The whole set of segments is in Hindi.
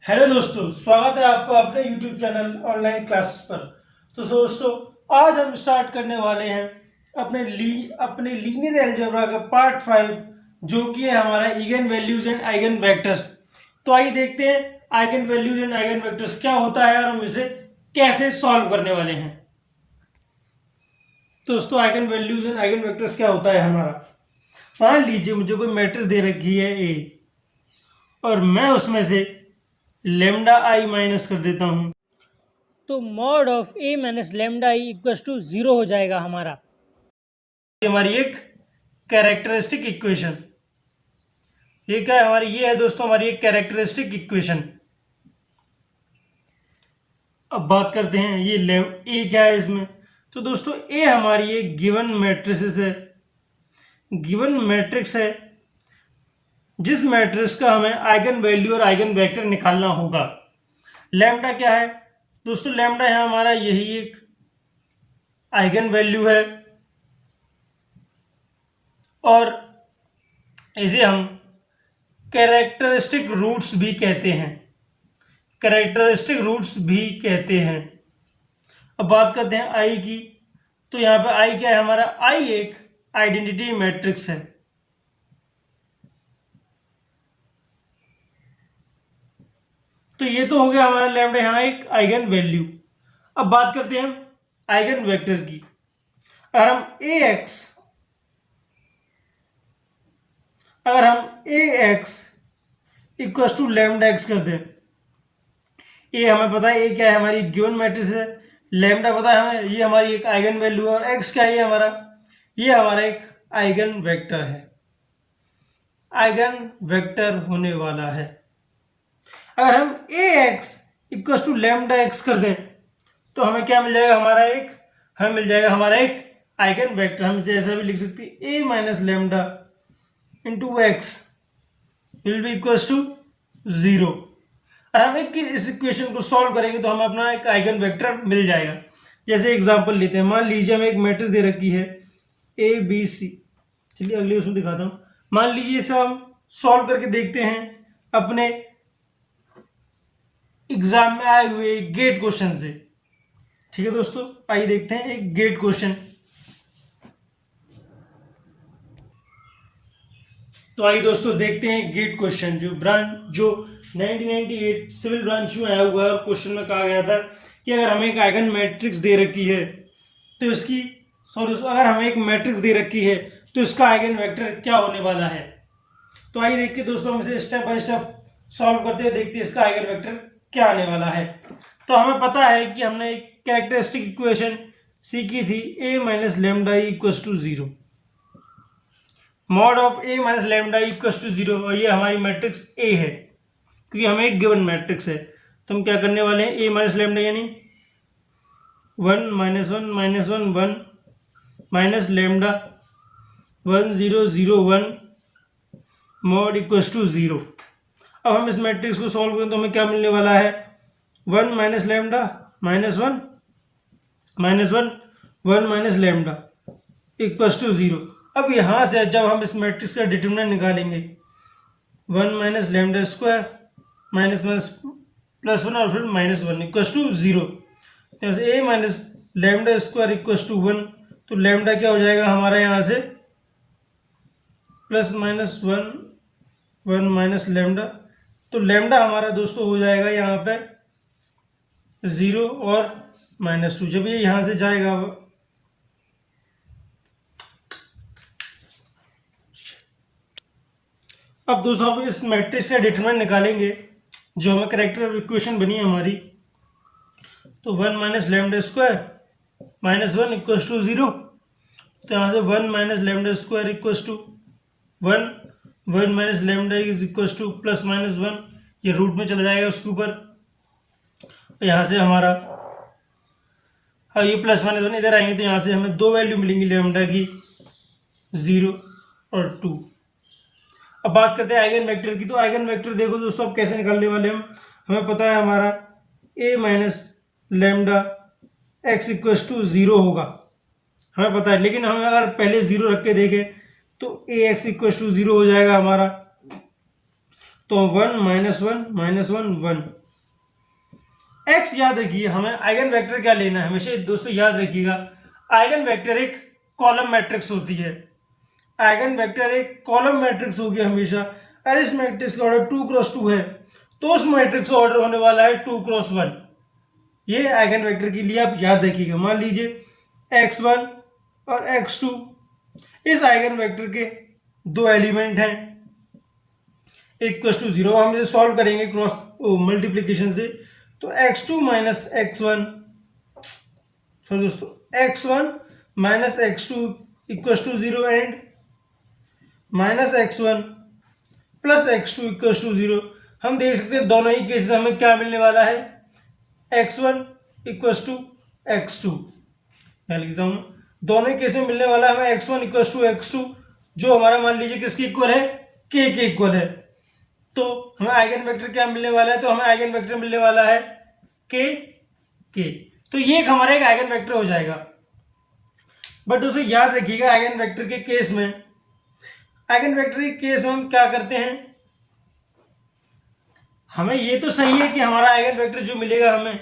हेलो दोस्तों, स्वागत है आपका अपने YouTube चैनल ऑनलाइन क्लासेस पर। तो दोस्तों, आज हम स्टार्ट करने वाले हैं अपने लीनियर अलजेब्रा का पार्ट 5, जो कि है हमारा eigen values and eigen vectors. तो आइए देखते हैं eigen values and eigen vectors क्या होता है और हम इसे कैसे सॉल्व करने वाले हैं। तो दोस्तों, eigen values and eigen vectors क्या होता है हमारा। मान लीजिए मुझे कोई मैट्रिक्स दे रखी है ए, और मैं उसमें से लेमडा आई माइनस कर देता हूं, तो mod of A minus lambda I equals to 0 हो जाएगा हमारा। ये हमारी एक कैरेक्टरिस्टिक इक्वेशन, ये क्या है हमारी, ये है दोस्तों हमारी एक कैरेक्टरिस्टिक इक्वेशन। अब बात करते हैं ये ए क्या है इसमें। तो दोस्तों, ए हमारी एक गिवन मैट्रिक्स है, गिवन मैट्रिक्स है जिस मैट्रिक्स का हमें आइगन वैल्यू और आइगन वेक्टर निकालना होगा। लैम्डा क्या है दोस्तों, लैम्डा है हमारा यही एक आइगन वैल्यू है, और इसे हम कैरेक्टरिस्टिक रूट्स भी कहते हैं, कैरेक्टरिस्टिक रूट्स भी कहते हैं। अब बात करते हैं आई की। तो यहाँ पे आई क्या है हमारा, आई एक आइडेंटिटी मैट्रिक्स है। तो ये तो हो गया हमारा लैम्डा यहाँ एक आइगन वैल्यू। अब बात करते हैं हम आइगन वेक्टर की। अगर हम A x equal to lambda x कर दें, ए हमें पता है ए क्या है, हमारी गिवन मैट्रिक्स है, लैम्डा पता है हमें, ये हमारी एक आइगन वैल्यू है, और एक्स क्या है हमारा, ये हमारा एक आइगन वेक्टर है, आइगन वेक्टर होने वाला है। अगर हम A x equal to lambda x कर दें तो हमें क्या मिल जाएगा, हमें मिल जाएगा हमारा एक आइगन वेक्टर। हम इसे ऐसा भी लिख सकते हैं, A minus lambda into x will be equal to 0। और हम इस इक्वेशन को सॉल्व करेंगे तो हमें अपना एक आइगन वेक्टर मिल जाएगा। जैसे एग्जांपल लेते हैं, मान लीजिए हमें एक मैट्रिक्स दे रखी है ए बी सी। चलिए अगले उसमें दिखाता हूँ। मान लीजिए इसे हम सॉल्व करके देखते हैं अपने एग्जाम में आए हुए गेट क्वेश्चन से। ठीक है दोस्तों, आइए देखते हैं एक गेट क्वेश्चन। तो आइए दोस्तों देखते हैं गेट क्वेश्चन, जो 1998 सिविल ब्रांच में आया हुआ है। और क्वेश्चन में कहा गया था कि अगर हमें एक आइगन मैट्रिक्स दे रखी है तो अगर हमें एक मैट्रिक्स दे रखी है तो इसका आइगन वेक्टर क्या होने वाला है। तो आइए देखते हैं दोस्तों, हम इसे स्टेप बाय स्टेप सॉल्व करते हुए देखते हैं इसका आइगन वेक्टर क्या आने वाला है। तो हमें पता है कि हमने एक कैरेक्टरिस्टिक इक्वेशन सीखी थी, A minus lambda equal to 0, mod of A minus lambda equal to 0, और ये हमारी मैट्रिक्स ए है क्योंकि हमें एक गिवन मैट्रिक्स है। तो हम क्या करने वाले हैं, ए माइनस लेमडा यानी 1 minus 1 minus 1 1 minus lambda 1 0 0 1 mod equal to 0। अब हम इस मैट्रिक्स को सॉल्व करें तो हमें क्या मिलने वाला है, 1 minus lambda minus 1 minus 1 1 minus lambda equal to 0। अब यहाँ से जब हम इस मैट्रिक्स का डिटरमिनेंट निकालेंगे, 1 minus lambda square minus minus plus 1 और फिर minus 1 equal to 0। A minus lambda square equal to 1, तो लेमडा क्या हो जाएगा हमारा यहाँ से प्लस माइनस 1 1 माइनस लेमडा। तो लेमडा हमारा दोस्तों हो जाएगा यहाँ पे 0 और माइनस 2। जब ये यहाँ से जाएगा, अब दोस्तों हम इस मैट्रिक्स का डिटरमिनेंट निकालेंगे जो हमें कैरेक्टर इक्वेशन बनी है हमारी। तो 1 minus lambda square minus 1 equal to 0। तो यहाँ से 1 minus lambda square equal to 1 1 minus lambda is equal to plus minus 1, ये रूट में चला जाएगा उसके ऊपर। यहाँ से हमारा ये प्लस माइनस 1 इधर आएंगे तो यहाँ से हमें दो वैल्यू मिलेंगी लेमडा की, 0 और 2। अब बात करते हैं आइगन वेक्टर की। तो आइगन वेक्टर देखो दोस्तों, अब कैसे निकालने वाले हम, हमें पता है हमारा A minus lambda x equal to 0 होगा, हमें पता है। लेकिन हम अगर पहले 0 रख के देखें तो ए एक्स इक्व टू 0 हो जाएगा हमारा। तो 1 -1 -1 1। एक्स याद रखिए, हमें आइगन वेक्टर क्या लेना है हमेशा दोस्तों याद रखिएगा, आइगन वेक्टर एक कॉलम मैट्रिक्स होती है। आइगन वेक्टर एक कॉलम मैट्रिक्स होगी हमेशा। अगर इस मैट्रिक्स का ऑर्डर 2 क्रॉस 2 है तो उस मैट्रिक्स का ऑर्डर होने वाला है 2 क्रॉस 1। ये आइगन वेक्टर के लिए आप याद रखिएगा। मान लीजिए x1 और x2 इस आइगन वेक्टर के दो एलिमेंट हैं, इक्वल टू 0। हम इसे सॉल्व करेंगे क्रॉस मल्टीप्लिकेशन से, तो x2 माइनस x1 सॉरी दोस्तों x1 minus x2 equal to 0 and minus x1 plus x2 equal to 0। हम देख सकते हैं दोनों ही केसेस हमें क्या मिलने वाला है, x1 इक्वल टू x2। मैं लिखता हूँ दोनों ही केस में मिलने वाला है हमें x1 इक्वल टू x2, जो हमारा मान लीजिए किसके इक्वल है, k के इक्वल है। तो हमें आइगन वेक्टर क्या मिलने वाला है, तो हमें आइगन वेक्टर मिलने वाला है k। तो ये एक हमारा एक आइगन वेक्टर हो जाएगा। बट दोस्तों याद रखिएगा आइगन वेक्टर के केस में, आइगन वेक्टर के केस में हम क्या करते हैं, हमें ये तो सही है कि हमारा आइगन वेक्टर जो मिलेगा हमें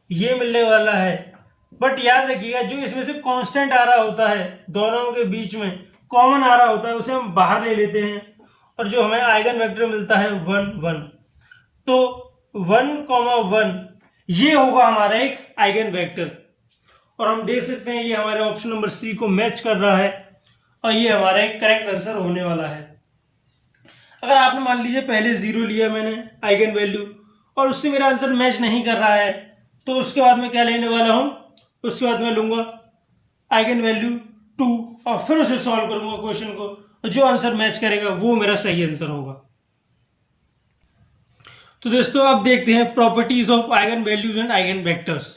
ये मिलने वाला है, बट याद रखिएगा जो इसमें से कांस्टेंट आ रहा होता है, दोनों के बीच में कॉमन आ रहा होता है, उसे हम बाहर ले लेते हैं और जो हमें आइगन वेक्टर मिलता है 1 1। तो 1 1 ये होगा हमारा एक आइगन वेक्टर। और हम देख सकते हैं ये हमारे ऑप्शन नंबर सी को मैच कर रहा है और ये हमारा एक करेक्ट आंसर होने वाला है। अगर आपने मान लीजिए पहले 0 लिया मैंने आइगन वैल्यू और उससे मेरा आंसर मैच नहीं कर रहा है, तो उसके बाद मैं क्या लेने वाला हूँ, उसके बाद मैं लूँगा आइगन वैल्यू 2 और फिर उसे सॉल्व करूँगा क्वेश्चन को, और जो आंसर मैच करेगा वो मेरा सही आंसर होगा। तो दोस्तों अब देखते हैं properties of eigen values and eigen vectors.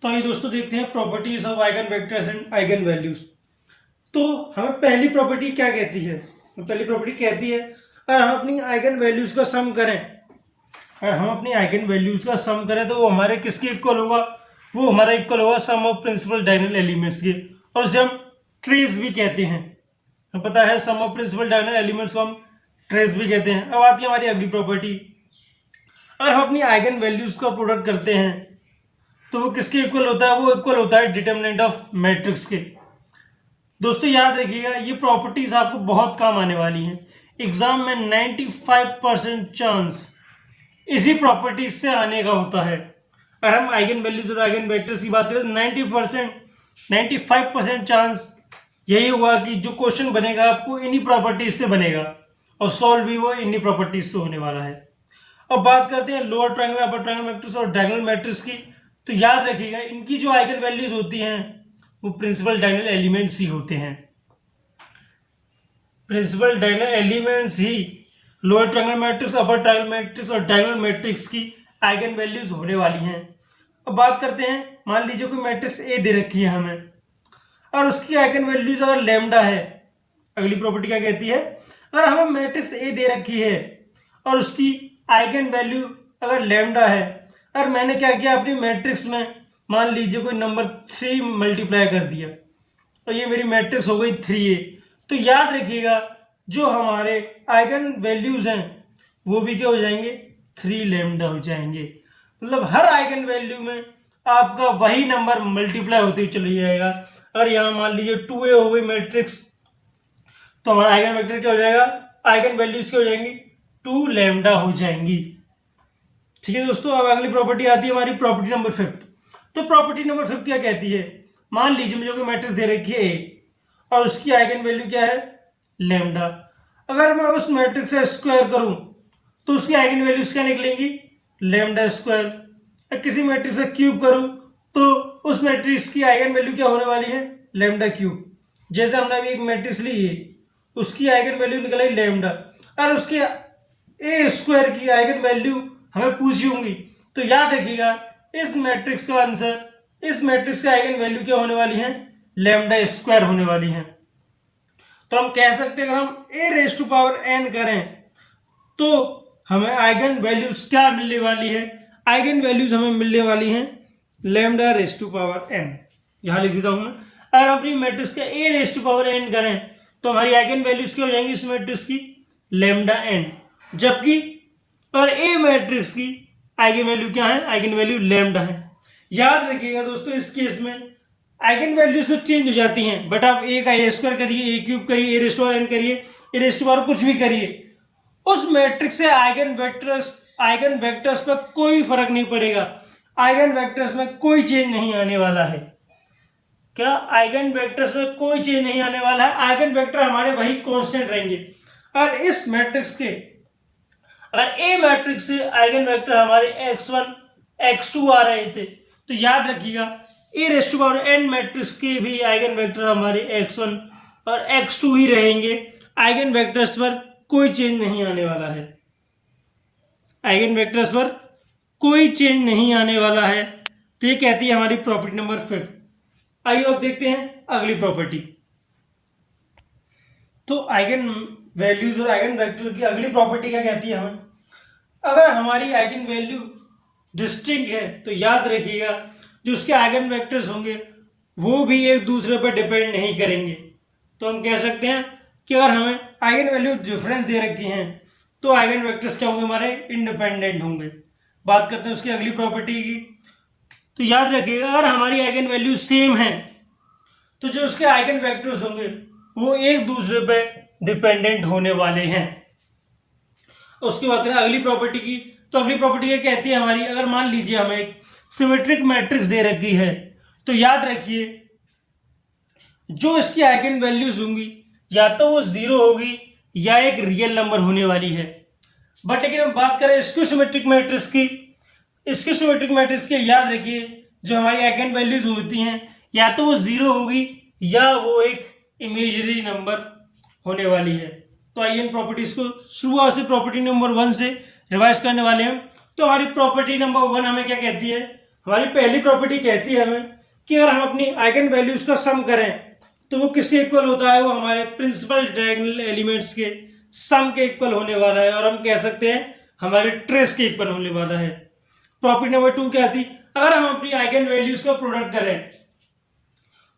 तो आइए दोस्तों देखते हैं properties of eigen vectors and eigen values. तो हमें पहली प्रॉपर्टी क्या कहती है, तो पहली प्रॉपर्टी कहती है अगर हम अपनी आइगन वैल्यूज का सम करें, अगर हम अपनी आइगन वैल्यूज का सम करें तो वो हमारे किसके इक्वल होगा, वो हमारा इक्वल होगा सम ऑफ प्रिंसिपल डायगोनल एलिमेंट्स के, और उसे हम ट्रेस भी कहते हैं। हमें पता है सम ऑफ प्रिंसिपल डायगोनल एलिमेंट्स को हम ट्रेस भी कहते हैं। अब आती है हमारी अगली प्रॉपर्टी, अगर हम अपनी आइगन वैल्यूज का प्रोडक्ट करते हैं तो वो किसके इक्वल होता है, वो इक्वल होता है डिटर्मिनेंट ऑफ मैट्रिक्स के। दोस्तों याद रखिएगा ये प्रॉपर्टीज आपको बहुत काम आने वाली हैं एग्जाम में। 95% चांस इसी प्रॉपर्टीज से आने का होता है। अगर हम आइगन वैल्यूज और आइगन वेक्टर्स की बात करें तो 95% चांस यही होगा कि जो क्वेश्चन बनेगा आपको इन्हीं प्रॉपर्टीज से बनेगा और सॉल्व भी वो इन्हीं प्रॉपर्टीज से होने वाला है। अब बात करते हैं लोअर ट्रायंगल अपर ट्रायंगल मैट्रिक्स और डायगोनल मैट्रिक्स की। तो याद रखिएगा इनकी जो आइगन वैल्यूज होती हैं वो प्रिंसिपल डायगोनल एलिमेंट्स ही होते हैं। प्रिंसिपल डायगोनल एलिमेंट्स ही लोअर ट्रायंगल मैट्रिक्स अपर ट्रायंगल मैट्रिक्स और डायगोनल मैट्रिक्स की आइगन वैल्यूज होने वाली हैं। अब बात करते हैं, मान लीजिए कोई मैट्रिक्स ए दे रखी है हमें और उसकी आइगन वैल्यूज अगर लैम्डा है, अगली प्रॉपर्टी क्या कहती है, अगर हमें मैट्रिक्स ए दे रखी है और उसकी आइगन वैल्यू अगर लैम्डा है, और मैंने क्या किया अपनी मैट्रिक्स में मान लीजिए कोई नंबर 3 मल्टीप्लाई कर दिया और ये मेरी मैट्रिक्स हो गई 3a, तो याद रखिएगा जो हमारे आइगन वैल्यूज हैं वो भी क्या हो जाएंगे, 3 लैम्डा हो जाएंगे। मतलब हर आइगन वैल्यू में आपका वही नंबर मल्टीप्लाई होते हुए चले जाएगा। अगर यहाँ मान लीजिए 2a हो गई मैट्रिक्स तो हमारा आइगन वेक्टर क्या हो जाएगा, आइगन वैल्यूज क्या हो जाएंगी, 2 लैम्डा हो जाएंगी। ठीक है दोस्तों, अब अगली प्रॉपर्टी आती है हमारी प्रॉपर्टी नंबर 5। तो प्रॉपर्टी नंबर 5 क्या कहती है, मान लीजिए मुझे कोई मैट्रिक्स दे रखी है ए और उसकी आइगन वैल्यू क्या है, लैम्डा। अगर मैं उस मैट्रिक्स का स्क्वायर करूं तो उसकी आइगन वैल्यूज क्या निकलेंगी, लैम्डा स्क्वायर। किसी मैट्रिक्स का क्यूब करूं तो उस मैट्रिक्स की आइगन वैल्यू क्या होने वाली है, लैम्डा क्यूब। जैसे हमने अभी एक मैट्रिक्स ली है उसकी आइगन वैल्यू निकल आई लैम्डा, और उसके ए स्क्वायर की आइगन वैल्यू हमें पूछी होंगी, तो याद रखिएगा इस मैट्रिक्स का आंसर, इस मैट्रिक्स की आइगन वैल्यू क्या होने वाली है, लैम्डा स्क्वायर होने वाली है। तो हम कह सकते हैं अगर हम a raise to power n करें तो हमें आइगन वैल्यूज क्या मिलने वाली है, आइगन वैल्यूज हमें मिलने वाली हैं lambda raise to power n। यहाँ लिख देता हूँ मैं, अगर अपनी मैट्रिक्स का a raise to power n करें तो हमारी आइगन वैल्यूज क्या हो जाएंगी इस मैट्रिक्स की, लैम्डा एन, जबकि और ए मैट्रिक्स की आइगन वैल्यू क्या है, आइगन वैल्यू लैम्डा है। याद रखिएगा दोस्तों, इस केस में आइगन वैल्यूज तो चेंज हो जाती हैं, बट आप ए का ए स्क्वायर करिए, ए क्यूब करिए, ए रेज़ टू पावर एन करिए, ए रेज़ टू पावर कुछ भी करिए, उस मैट्रिक्स से आइगन वेक्टर्स पर कोई फर्क नहीं पड़ेगा। आइगन वेक्टर्स में कोई चेंज नहीं आने वाला है। क्या? आइगन वेक्टर्स में कोई चेंज नहीं आने वाला है। आइगन वेक्टर हमारे वही कांस्टेंट रहेंगे। और इस मैट्रिक्स के अगर ए मैट्रिक्स से आइगन वेक्टर हमारे x1 x2 आ रहे थे, तो याद रखिएगा A raise to power n matrix के भी आइगन वेक्टर हमारे x1 और x2 ही रहेंगे। आइगन वेक्टर्स पर कोई चेंज नहीं आने वाला है। आइगन वेक्टर्स पर कोई चेंज नहीं आने वाला है। तो ये कहती है हमारी प्रॉपर्टी नंबर 5। आइए अब देखते हैं अगली प्रॉपर्टी। तो आइगन वैल्यूज और आइगन वेक्टर की अगली प्रॉपर्टी क्या कहती है हमें, अगर हमारी आइगन वैल्यू डिस्टिंक्ट है तो याद रखिएगा जो उसके आइगन वेक्टर्स होंगे वो भी एक दूसरे पर डिपेंड नहीं करेंगे। तो हम कह सकते हैं कि अगर हमें आइगन वैल्यू डिफरेंस दे रखी हैं तो आइगन वेक्टर्स क्या होंगे, हमारे इंडिपेंडेंट होंगे। बात करते हैं उसकी अगली प्रॉपर्टी की। तो याद रखिएगा अगर हमारी आइगन वैल्यू सेम है तो जो उसके आइगन वेक्टर्स होंगे वो एक दूसरे पे डिपेंडेंट होने वाले हैं। उसके बाद करें अगली प्रॉपर्टी की। तो अगली प्रॉपर्टी ये कहती है हमारी, अगर मान लीजिए हमें एक सिमेट्रिक मैट्रिक्स दे रखी है तो याद रखिए जो इसकी आइगन वैल्यूज होंगी या तो वो 0 होगी या एक रियल नंबर होने वाली है। बट लेकिन हम बात करें स्क्यू सिमेट्रिक मैट्रिक्स की, स्क्यू सिमेट्रिक मैट्रिक्स के याद रखिए जो हमारी आइगन वैल्यूज होती हैं या तो वो 0 होगी या वो एक इमेजिनरी नंबर होने वाली है। तो आइए इन प्रॉपर्टीज को शुरुआत से प्रॉपर्टी नंबर 1 से रिवाइज करने वाले हैं। तो हमारी प्रॉपर्टी नंबर 1 हमें क्या कहती है, हमारी पहली प्रॉपर्टी कहती है हमें कि अगर हम अपनी आइगन वैल्यूज का सम करें तो वो किसके इक्वल होता है, वो हमारे प्रिंसिपल डायगोनल एलिमेंट्स के सम के इक्वल होने वाला है, और हम कह सकते हैं हमारे ट्रेस के इक्वल होने वाला है। प्रॉपर्टी नंबर 2 क्या थी, अगर हम अपनी आइगन वैल्यूज का प्रोडक्ट करें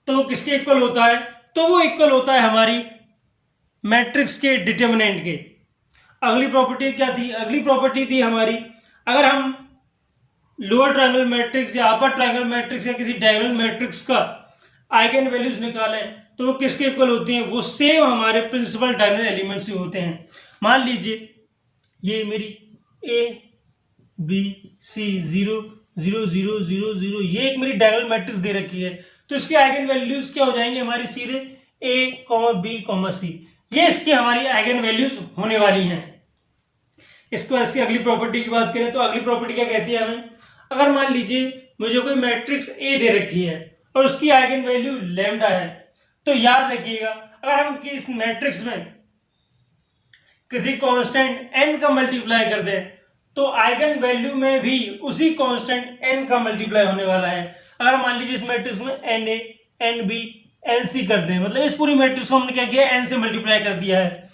तो वो किसके इक्वल होता है, तो वो इक्वल होता है हमारी मैट्रिक्स के डिटर्मिनेंट के। अगली प्रॉपर्टी क्या थी, अगली प्रॉपर्टी थी हमारी, अगर हम लोअर ट्रायंगल मैट्रिक्स या अपर ट्रायंगल मैट्रिक्स या किसी डायगोनल मैट्रिक्स का आइगन वैल्यूज निकालें तो वो किसके इक्वल होती हैं, वो सेम हमारे प्रिंसिपल डायगोनल एलिमेंट्स ही होते हैं। मान लीजिए ये मेरी ए बी सी 0 0 0 0 0 ये एक मेरी डायगोनल मैट्रिक्स दे रखी है, तो इसकी आइगन वैल्यूज क्या हो जाएंगे हमारी, सीधे ए बी सी, ये इसकी हमारी आइगन वैल्यूज होने वाली हैं। इसके बाद इसकी अगली प्रॉपर्टी की बात करें तो अगली प्रॉपर्टी क्या कहती है हमें, अगर मान लीजिए मुझे कोई मैट्रिक्स ए दे रखी है और उसकी आइगन वैल्यू लैम्डा है, तो याद रखिएगा अगर हम इस मैट्रिक्स में किसी कांस्टेंट n का मल्टीप्लाई कर दें तो आइगन वैल्यू में भी उसी कांस्टेंट n का मल्टीप्लाई होने वाला है। अगर मान लीजिए इस मैट्रिक्स में na nb nc कर दें, मतलब इस पूरी मैट्रिक्स को हमने क्या किया, n से मल्टीप्लाई कर दिया है,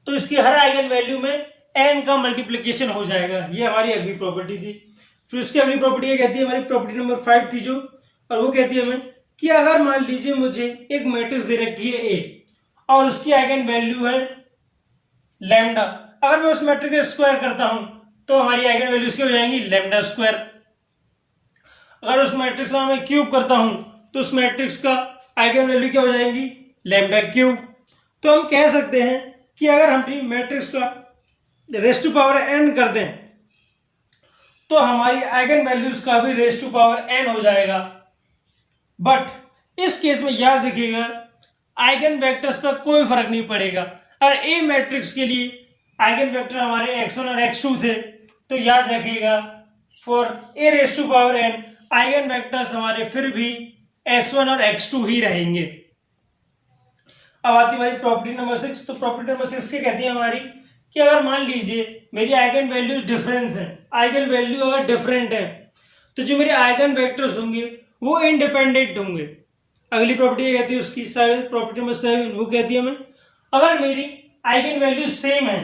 तो इसकी हर आइगन वैल्यू में n का मल्टीप्लिकेशन हो जाएगा। ये हमारी अगली प्रॉपर्टी थी। फिर उसकी अगली प्रॉपर्टी कहती है, हमारी प्रॉपर्टी नंबर 5 थी जो, और वो कहती है हमें कि अगर मान लीजिए मुझे एक मैट्रिक्स दे रखी है A और उसकी आइगन वैल्यू है लैम्डा, अगर मैं उस मैट्रिक्स का स्क्वायर करता हूं तो हमारी आइगन वैल्यूज क्या हो जाएंगी, लैम्डा स्क्वायर। अगर उस मैट्रिक्स का मैं क्यूब करता हूं तो उस मैट्रिक्स का आइगन वैल्यू क्या हो जाएंगी, लैम्डा क्यूब। तो हम कह सकते हैं कि अगर हम मैट्रिक्स का रेज़ टू पावर n कर दें तो हमारी आइगन वैल्यूज का भी रेज़ टू पावर n हो जाएगा। बट इस केस में याद रखिएगा आइगन वेक्टर्स पर कोई फर्क नहीं पड़ेगा। और ए मैट्रिक्स के लिए आइगन वेक्टर हमारे x1 और x2 थे, तो याद रखिएगा for A raise to power n eigenvectors हमारे फिर भी x1 और x2 ही रहेंगे। अब आती हमारी प्रॉपर्टी नंबर 6। तो प्रॉपर्टी नंबर 6 क्या कहती है हमारी कि अगर मान लीजिए मेरी आइगन वैल्यूज डिफरेंस है, आइगन वैल्यू अगर डिफरेंट है तो जो मेरे आइगन वेक्टर्स होंगे वो इंडिपेंडेंट होंगे। अगली प्रॉपर्टी कहती है उसकी 7, प्रॉपर्टी नंबर 7, वो कहती है हमें अगर मेरी आइगन वैल्यू सेम है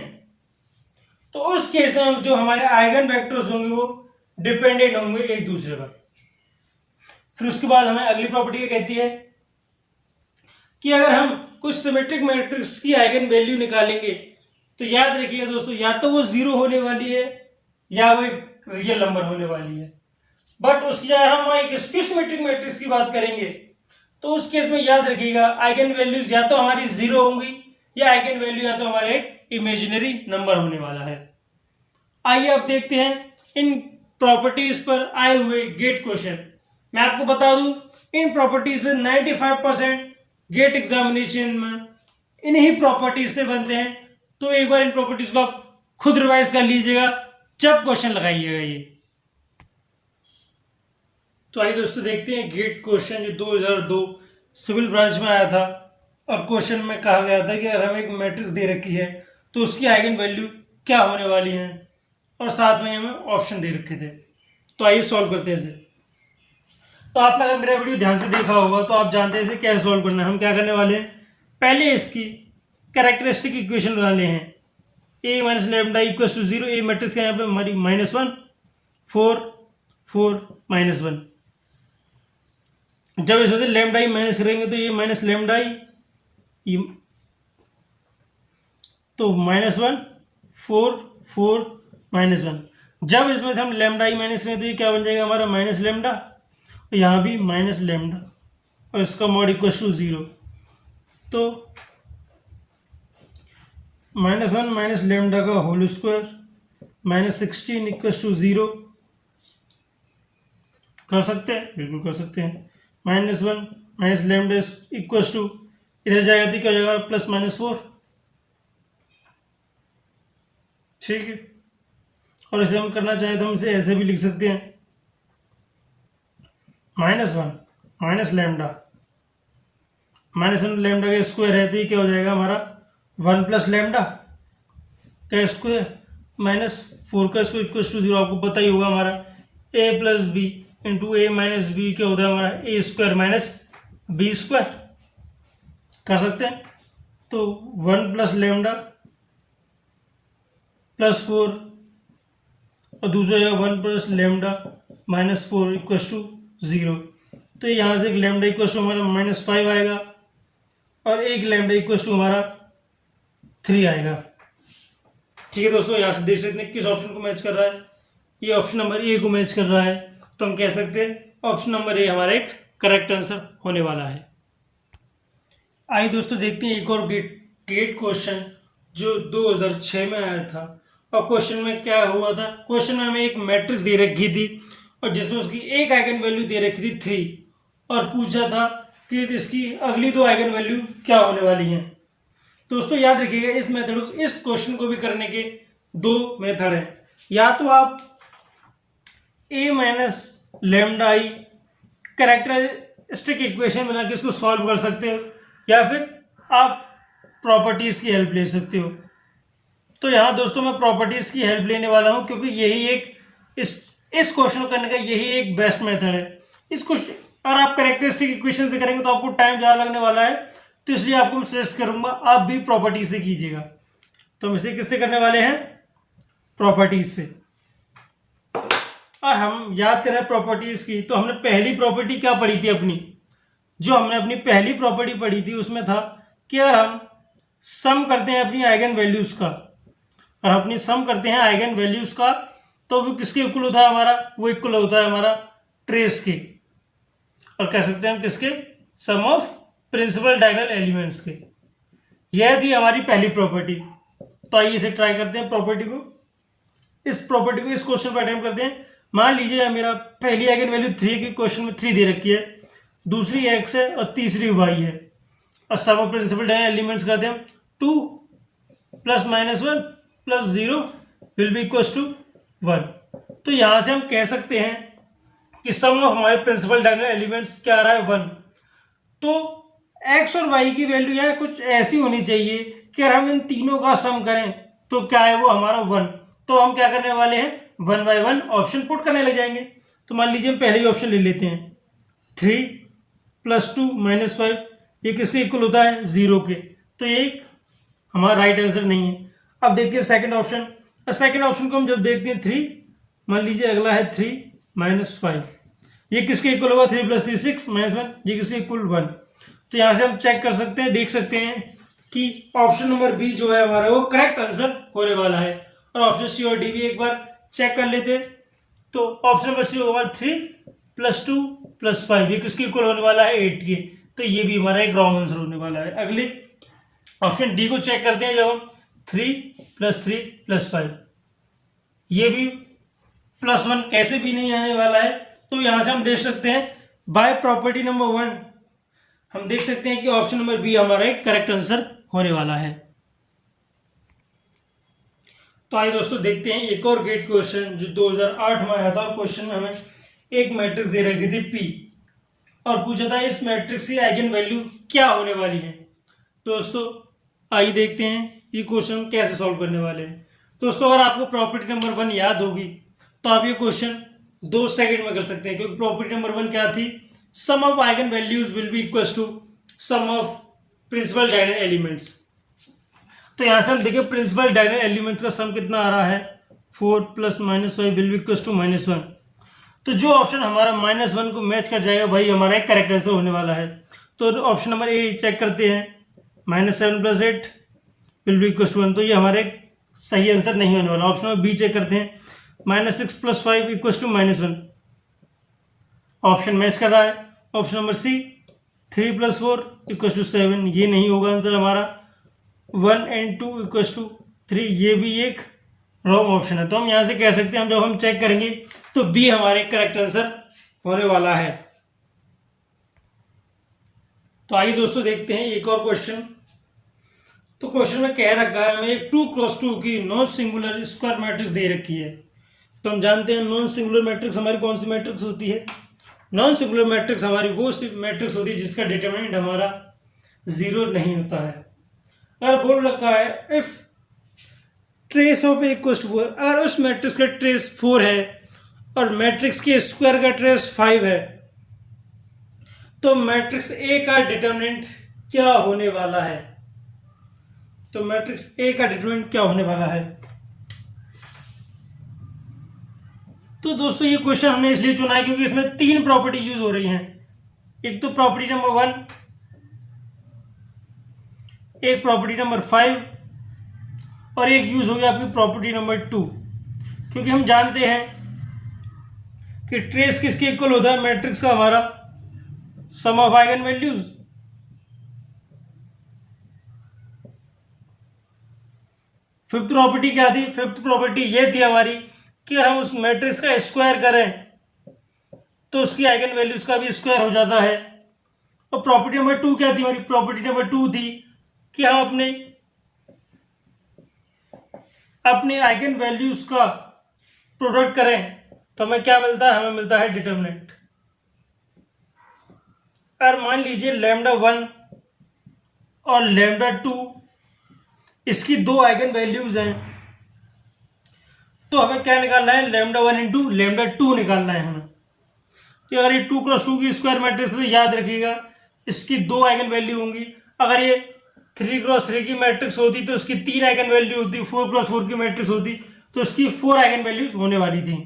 तो उस केस में जो हमारे आइगन वेक्टर्स होंगे वो डिपेंडेंट होंगे एक दूसरे पर। फिर उसके बाद हमें अगली प्रॉपर्टी कहती है कि अगर हम कुछ सिमेट्रिक मैट्रिक्स की आइगन वैल्यू निकालेंगे तो याद रखिएगा दोस्तों, या तो वो 0 होने वाली है या वो एक रियल नंबर होने वाली है। बट उसकी अगर हम एक स्क्यूमेट्रिक मैट्रिक्स की बात करेंगे तो उस केस में याद रखिएगा आइगन वैल्यूज या तो हमारी 0 होंगी या आइगन वैल्यू या तो हमारे एक इमेजिनरी नंबर होने वाला है। आइए अब देखते हैं इन प्रॉपर्टीज पर आए हुए गेट क्वेश्चन। मैं आपको बता दूं, इन प्रॉपर्टीज में 95% गेट एग्जामिनेशन में इन्हीं प्रॉपर्टीज से बनते हैं। तो एक बार इन प्रॉपर्टीज को आप खुद रिवाइज कर लीजिएगा जब क्वेश्चन लगाइएगा ये। तो आइए दोस्तों देखते हैं गेट क्वेश्चन जो 2002 सिविल ब्रांच में आया था। और क्वेश्चन में कहा गया था कि अगर हमें एक मैट्रिक्स दे रखी है तो उसकी आइगन वैल्यू क्या होने वाली है, और साथ में हमें ऑप्शन दे रखे थे। तो आइए सॉल्व करते हैं इसे। तो आपने अगर मेरा वीडियो ध्यान से देखा होगा तो आप जानते हैं इसे कैसे सॉल्व करना है। हम क्या करने वाले हैं, पहले इसकी कैरेक्टरिस्टिक इक्वेशन बनाने हैं। a minus lambda equal to 0। A matrix का यहाँ पे हमारी -1 4 4 -1। जब इसमें से लेमडा ही माइनस करेंगे तो ये माइनस लेमडा ही, तो -1 4 4 -1। जब इसमें से हम लेमडा ही माइनस करें तो ये क्या बन जाएगा हमारा माइनस लेमडा, और यहाँ भी माइनस लेमडा, और इसका मॉड इक्वल टू 0। तो -1 माइनस लेमडा का होल स्क्वायर -16 इक्वल टू 0। कर सकते हैं, बिल्कुल कर सकते हैं। -1 माइनस लेमडा इक्वल टू, इधर जाएगा तो क्या हो जाएगा +-4। ठीक है, और इसे हम करना चाहे तो हम इसे ऐसे भी लिख सकते हैं, -1 माइनस लेमडा, -1 लेमडा का स्क्वायर है तो ये क्या हो जाएगा हमारा 1 प्लस लेमडा का स्क्वायर -4 का स्क्वायर इक्वल टू 0। आपको पता ही होगा हमारा a plus B into A minus B क्या होता है हमारा A square minus B square. कर सकते हैं, तो 1 प्लस लेमडा +4 और दूसरा जगह 1 प्लस लेमडा -4 इक्वल टू 0। तो यहाँ से एक लेमडा इक्वल टू हमारा -5 आएगा और एक लेमडा इक्वल टू हमारा 3 आएगा। ठीक है दोस्तों, यहाँ से देख सकते हैं किस ऑप्शन को मैच कर रहा है, ये ऑप्शन नंबर ए को मैच कर रहा है। तो हम कह सकते हैं ऑप्शन नंबर ए हमारा एक करेक्ट आंसर होने वाला है। आइए दोस्तों देखते हैं एक और गेट क्वेश्चन जो 2006 में आया था। और क्वेश्चन में क्या हुआ था, क्वेश्चन में हमें एक मैट्रिक्स दे रखी थी और जिसमें उसकी एक आइगन वैल्यू दे रखी थी 3, और पूछा था कि इसकी अगली 2 आइगन वैल्यू क्या होने वाली हैं। दोस्तों याद रखिएगा इस मेथड को, इस क्वेश्चन को भी करने के 2 मेथड हैं। या तो आप a minus lambda I characteristic equation बना के इसको सॉल्व कर सकते हो, या फिर आप प्रॉपर्टीज की हेल्प ले सकते हो। तो यहाँ दोस्तों मैं प्रॉपर्टीज की हेल्प लेने वाला हूँ, क्योंकि यही एक इस क्वेश्चन को करने का यही एक बेस्ट मेथड है। इस क्वेश्चन अगर आप कैरेक्टरिस्टिक इक्वेशन से करेंगे तो आपको टाइम ज़्यादा लगने वाला है, तो इसलिए आपको मैं सजेस्ट करूंगा आप भी प्रॉपर्टीज से कीजिएगा। तो हम इसे किससे करने वाले हैं, प्रॉपर्टीज से। और हम याद करें प्रॉपर्टीज की, तो हमने पहली प्रॉपर्टी क्या पढ़ी थी अपनी, जो हमने अपनी पहली प्रॉपर्टी पढ़ी थी उसमें था कि अगर हम सम करते हैं अपनी आइगन वैल्यूज का, और अपनी सम करते हैं आइगन वैल्यूज का, तो वो किसके इक्वल होता है हमारा, वो इक्वल होता है हमारा ट्रेस के, और कह सकते हैं हम किसके, सम ऑफ प्रिंसिपल डायगोनल एलिमेंट्स के। यह थी हमारी पहली प्रॉपर्टी। तो आइए इसे ट्राई करते हैं प्रॉपर्टी को, इस क्वेश्चन पर अटेम्प्ट करते हैं। मान लीजिए मेरा पहली आइगन वैल्यू 3 की, क्वेश्चन में 3 दे रखी है, दूसरी x है और तीसरी y है, और सम ऑफ प्रिंसिपल डायगोनल एलिमेंट्स करते हैं 2 + -1 + 0 विल बी इक्वल टू 1। तो यहाँ से हम कह सकते हैं कि सम ऑफ हमारे प्रिंसिपल डायगोनल एलिमेंट्स क्या आ रहा है 1। तो x और y की वैल्यू यहाँ कुछ ऐसी होनी चाहिए कि अगर हम इन तीनों का सम करें तो क्या है वो हमारा 1। तो हम क्या करने वाले हैं, 1 बाय 1 ऑप्शन पुट करने लग जाएंगे। तो मान लीजिए हम पहले ही ऑप्शन ले लेते हैं, 3 + 2 - 5, ये किसके इक्वल होता है 0 के। तो ये हमारा राइट आंसर नहीं है। अब देखते हैं सेकंड ऑप्शन। सेकंड ऑप्शन को हम जब देखते हैं 3, मान लीजिए अगला है 3 - 5, ये किसके इक्वल होगा, 3 + 3 6 - 1, ये किसके इक्वल 1। तो यहाँ से हम चेक कर सकते हैं, देख सकते हैं कि ऑप्शन नंबर बी जो है हमारा वो करेक्ट आंसर होने वाला है। और ऑप्शन सी और डी भी एक बार चेक कर लेते हैं। तो ऑप्शन नंबर सी होगा 3 + 2 + 5, ये किसके इक्वल होने वाला है 8 के, तो ये भी हमारा एक रॉन्ग आंसर होने वाला है। अगले ऑप्शन डी को चेक करते हैं, जब हम 3 + 3 + 5, ये भी +1 कैसे भी नहीं आने वाला है। तो यहां से हम देख सकते हैं बाय प्रॉपर्टी नंबर 1 हम देख सकते हैं कि ऑप्शन नंबर बी हमारा एक करेक्ट आंसर होने वाला है। तो आइए दोस्तों देखते हैं एक और गेट क्वेश्चन जो 2008 में आया था। और क्वेश्चन में हमें एक मैट्रिक्स दे रखी थी P और पूछा था इस मैट्रिक्स की आइगन वैल्यू क्या होने वाली है। दोस्तों आइए देखते हैं ये क्वेश्चन कैसे सॉल्व करने वाले हैं। दोस्तों अगर आपको प्रॉपर्टी नंबर 1 याद होगी तो आप ये क्वेश्चन 2 सेकंड में कर सकते हैं, क्योंकि प्रॉपर्टी नंबर 1 क्या थी, sum of eigenvalues will be equal to sum of principal diagonal elements. तो यहाँ से हम देखिए प्रिंसिपल डायगोनल एलिमेंट्स का सम कितना आ रहा है, 4 + -5 विल बी इक्वल टू -1। तो जो ऑप्शन हमारा -1 को मैच कर जाएगा वही हमारा एक करेक्ट आंसर होने वाला है। तो ऑप्शन नंबर ए चेक करते हैं, -7 + 8 विल बी इक्वल टू 1, तो ये हमारे सही आंसर नहीं होने वाला। ऑप्शन नंबर बी चेक करते हैं, -6 + 5 इक्वल टू -1, ऑप्शन मैच कर रहा है। Option number C 3 + 4 equal to 7, ये नहीं होगा आंसर हमारा। 1 and 2 इक्वल टू 3, ये भी एक रॉन्ग ऑप्शन है। तो हम यहाँ से कह सकते हैं, हम जब हम चेक करेंगे तो बी हमारे करेक्ट आंसर होने वाला है। तो आइए दोस्तों देखते हैं एक और क्वेश्चन। तो क्वेश्चन में कह रखा है हमें एक 2 × 2 की नॉन सिंगुलर स्क्वायर मैट्रिक्स दे रखी है। तो हम जानते हैं नॉन सिंगुलर मैट्रिक्स हमारी कौन सी मैट्रिक्स होती है। नॉन सिंगुलर मैट्रिक्स हमारी वो मैट्रिक्स होती है जिसका डिटरमिनेंट हमारा 0 नहीं होता है। अगर बोल रखा है इफ ट्रेस ऑफ ए = 4, अगर उस मैट्रिक्स का ट्रेस 4 है और मैट्रिक्स के स्क्वायर का ट्रेस 5 है, तो मैट्रिक्स ए का डिटरमिनेंट क्या होने वाला है। तो मैट्रिक्स ए का डिटरमिनेंट क्या होने वाला है। तो दोस्तों ये क्वेश्चन हमने इसलिए चुना है क्योंकि इसमें 3 प्रॉपर्टी यूज हो रही हैं। एक तो प्रॉपर्टी नंबर 1, एक प्रॉपर्टी नंबर 5 और एक यूज हो गया आपकी प्रॉपर्टी नंबर 2। क्योंकि हम जानते हैं कि ट्रेस किसके इक्वल होता है, मैट्रिक्स का हमारा sum of eigenvalues. Fifth property क्या थी, फिफ्थ प्रॉपर्टी ये थी हमारी कि अगर हम उस मैट्रिक्स का स्क्वायर करें तो उसकी आइगन वैल्यूज का भी स्क्वायर हो जाता है। और प्रॉपर्टी नंबर 2 क्या थी, हमारी प्रॉपर्टी नंबर 2 थी कि हम अपने आइगन वैल्यूज का प्रोडक्ट करें तो हमें क्या मिलता है, हमें मिलता है डिटरमिनेंट। अगर मान लीजिए λ1 और λ2 इसकी 2 आइगन वैल्यूज हैं, तो हमें क्या निकालना है, λ1 × λ2 निकालना है हमें। तो अगर ये 2 × 2 की स्क्वायर मैट्रिक्स है तो याद रखिएगा इसकी 2 आइगन वैल्यू होंगी। अगर ये 3 × 3 की मैट्रिक्स होती तो इसकी 3 आइगन वैल्यू होती, 4 × 4 की मैट्रिक्स होती तो इसकी 4 आइगन वैल्यूज होने वाली थी।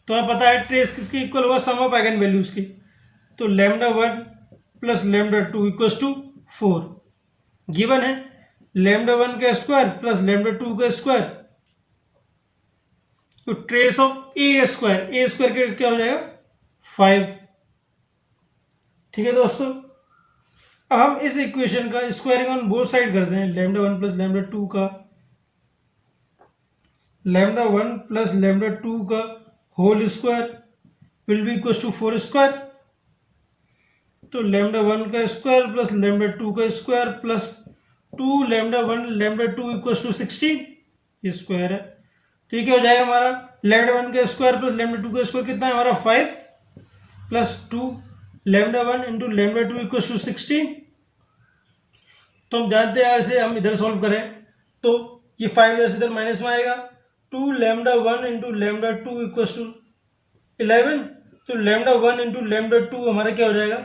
तो हमें पता है ट्रेस किसके इक्वल होगा, सम ऑफ आइगन वैल्यूज की। तो λ1 + λ2 इक्वल टू 4 गिवन है, λ1 का स्क्वायर + λ2 का स्क्वायर, तो ट्रेस ऑफ ए स्क्वायर क्या हो जाएगा 5। ठीक है दोस्तों, अब हम इस इक्वेशन का स्क्वायरिंग ऑन बोथ साइड करते हैं। λ1 + λ2 का whole square will be equal to 4 square. तो λ1 का स्क्वायर + λ2 का स्क्वायर प्लस 2λ1 λ2 इक्वल टू 16, ये स्क्वायर है। तो ये क्या हो जाएगा हमारा, λ1 का स्क्वायर + λ2 का स्क्वायर कितना है हमारा 5 प्लस 2λ1 × λ2 इक्वल टू 16। तो हम जानते हैं ऐसे हम इधर सॉल्व करें तो ये 5 इधर से इधर माइनस में आएगा, 2λ1 × λ2 इक्वल टू 11। तो λ1 × λ2 हमारा क्या हो जाएगा,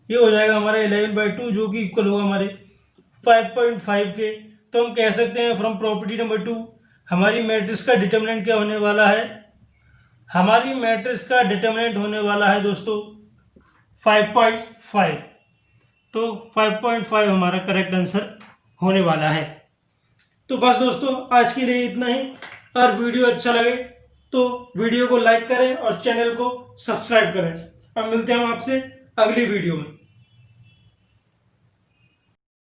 ये हो जाएगा हमारा 11/2 जो कि इक्वल होगा हमारे 5.5 के। तो हम कह सकते हैं फ्रॉम प्रॉपर्टी नंबर 2 हमारी मैट्रिक्स का डिटरमिनेंट क्या होने वाला है, हमारी मैट्रिक्स का डिटरमिनेंट होने वाला है दोस्तों 5.5। तो 5.5 हमारा करेक्ट आंसर होने वाला है। तो बस दोस्तों आज के लिए इतना ही। अगर वीडियो अच्छा लगे तो वीडियो को लाइक करें और चैनल को सब्सक्राइब करें। अब मिलते हैं हम आपसे अगली वीडियो में।